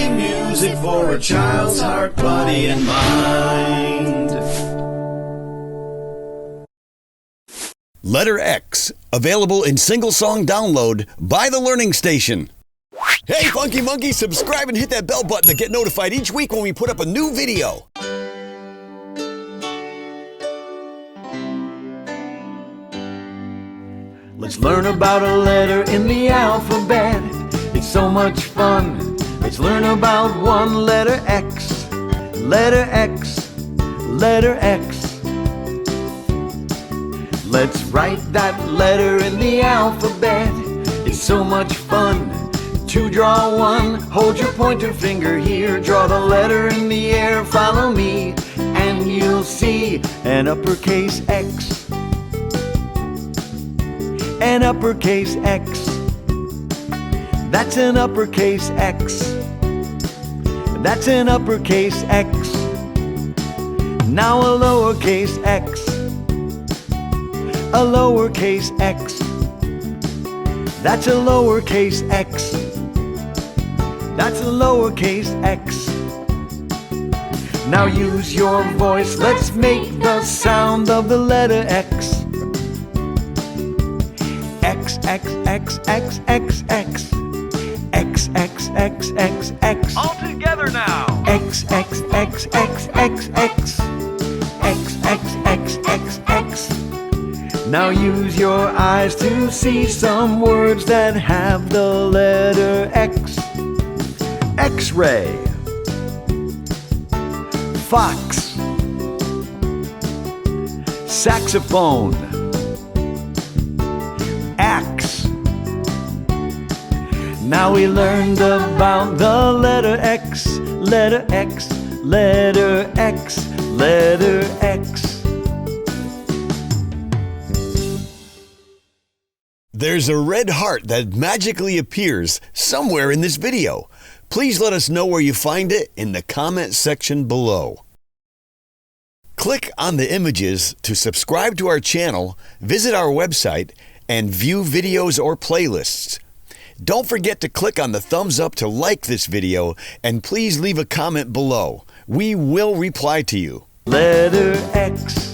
funky music for a child's heart, body, and mind. Letter X, available in single song download by The Learning Station. Hey Funky Monkeys, subscribe and hit that bell button to get notified each week when we put up a new video. Let's learn about a letter in the alphabet. It's so much fun. Let's learn about one letter X. Letter X, letter X. Let's write that letter in the alphabet. It's so much fun to draw one. Hold your pointer finger here. Draw the letter in the air. Follow me and you'll see an uppercase X. An uppercase X. That's an uppercase X. That's an uppercase X. Now a lowercase x. A lowercase x. That's a lowercase x. That's a lowercase x. Now use your voice. Let's make the sound of the letter X. X, X, X, X, X, X. X, X, X, X, X. All together now. X, X, X, X, X, X. X, X, X, X, X. Now use your eyes to see some words that have the letter X. X-ray. Fox. Saxophone. Axe. Now we learned about the letter X, letter X, letter X, letter X. There's a red heart that magically appears somewhere in this video. Please let us know where you find it in the comment section below. Click on the images to subscribe to our channel, visit our website, and view videos or playlists. Don't forget to click on the thumbs up to like this video, and please leave a comment below. We will reply to you. Letter X.